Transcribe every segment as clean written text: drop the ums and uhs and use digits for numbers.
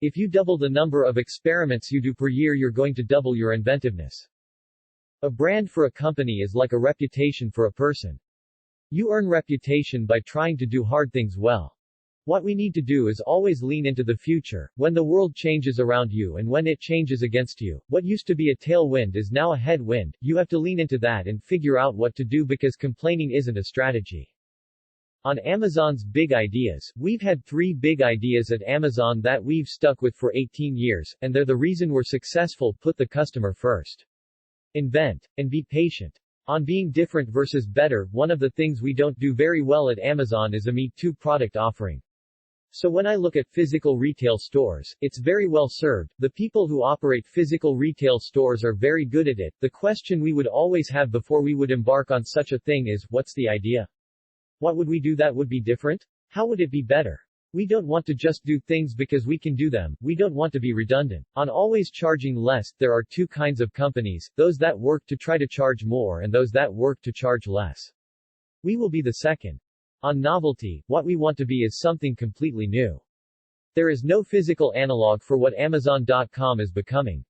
If you double the number of experiments you do per year, you're going to double your inventiveness. A brand for a company is like a reputation for a person. You earn reputation by trying to do hard things well. What we need to do is always lean into the future. When the world changes around you and when it changes against you, what used to be a tailwind is now a headwind. You have to lean into that and figure out what to do, because complaining isn't a strategy. On Amazon's big ideas, we've had 3 big ideas at Amazon that we've stuck with for 18 years, and they're the reason we're successful. Put the customer first. Invent. And be patient. On being different versus better, one of the things we don't do very well at Amazon is a me-too product offering. So when I look at physical retail stores, it's very well served. The people who operate physical retail stores are very good at it. The question we would always have before we would embark on such a thing is, what's the idea? What would we do that would be different? How would it be better? We don't want to just do things because we can do them. We don't want to be redundant. On always charging less, there are 2 kinds of companies, those that work to try to charge more and those that work to charge less. We will be the second. On novelty, what we want to be is something completely new. There is no physical analog for what Amazon.com is becoming.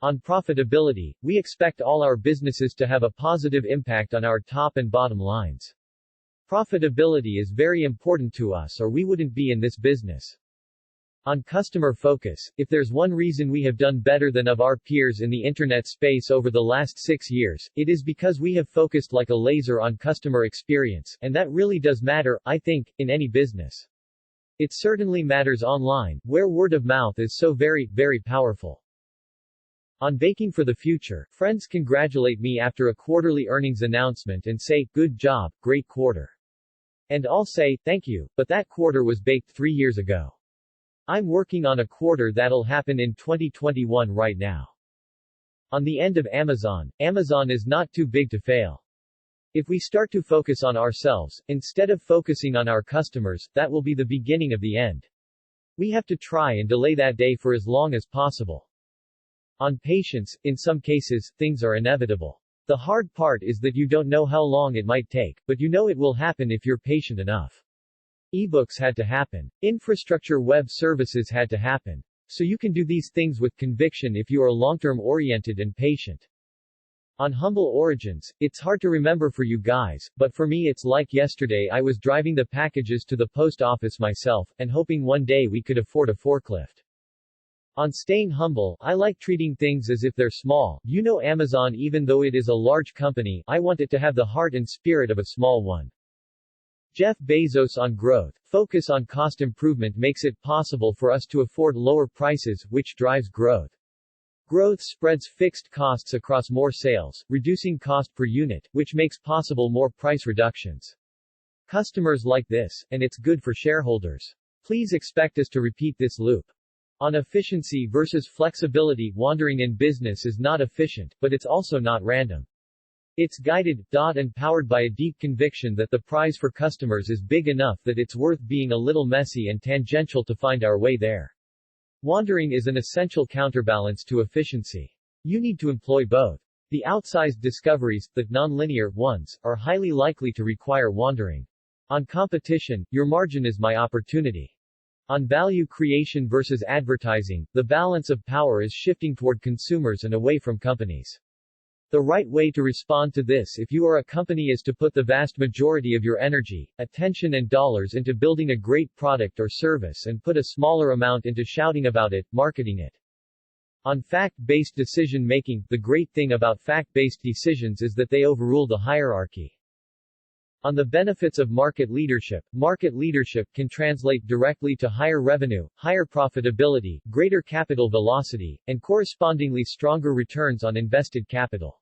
On profitability, we expect all our businesses to have a positive impact on our top and bottom lines. Profitability is very important to us, or we wouldn't be in this business. On customer focus, if there's one reason we have done better than of our peers in the internet space over the last 6 years, it is because we have focused like a laser on customer experience, and that really does matter, I think, in any business. It certainly matters online, where word of mouth is so very, very powerful. On baking for the future, friends congratulate me after a quarterly earnings announcement and say, "Good job, great quarter." And I'll say, "Thank you, but that quarter was baked 3 years ago. I'm working on a quarter that'll happen in 2021 right now." On the end of Amazon, Amazon is not too big to fail. If we start to focus on ourselves, instead of focusing on our customers, that will be the beginning of the end. We have to try and delay that day for as long as possible. On patience, in some cases, things are inevitable. The hard part is that you don't know how long it might take, but you know it will happen if you're patient enough. Ebooks had to happen. Infrastructure web services had to happen. So you can do these things with conviction if you are long-term oriented and patient. On humble origins, it's hard to remember for you guys, but for me it's like yesterday. I was driving the packages to the post office myself, and hoping one day we could afford a forklift. On staying humble, I like treating things as if they're small. You know, Amazon, even though it is a large company, I want it to have the heart and spirit of a small one. Jeff Bezos on growth. Focus on cost improvement makes it possible for us to afford lower prices, which drives growth. Growth spreads fixed costs across more sales, reducing cost per unit, which makes possible more price reductions. Customers like this, and it's good for shareholders. Please expect us to repeat this loop. On efficiency versus flexibility, wandering in business is not efficient, but it's also not random. It's guided, and powered by a deep conviction that the prize for customers is big enough that it's worth being a little messy and tangential to find our way there. Wandering is an essential counterbalance to efficiency. You need to employ both. The outsized discoveries, the nonlinear ones, are highly likely to require wandering. On competition, your margin is my opportunity. On value creation versus advertising, the balance of power is shifting toward consumers and away from companies. The right way to respond to this, if you are a company, is to put the vast majority of your energy, attention and dollars into building a great product or service and put a smaller amount into shouting about it, marketing it. On fact-based decision-making, the great thing about fact-based decisions is that they overrule the hierarchy. On the benefits of market leadership can translate directly to higher revenue, higher profitability, greater capital velocity, and correspondingly stronger returns on invested capital.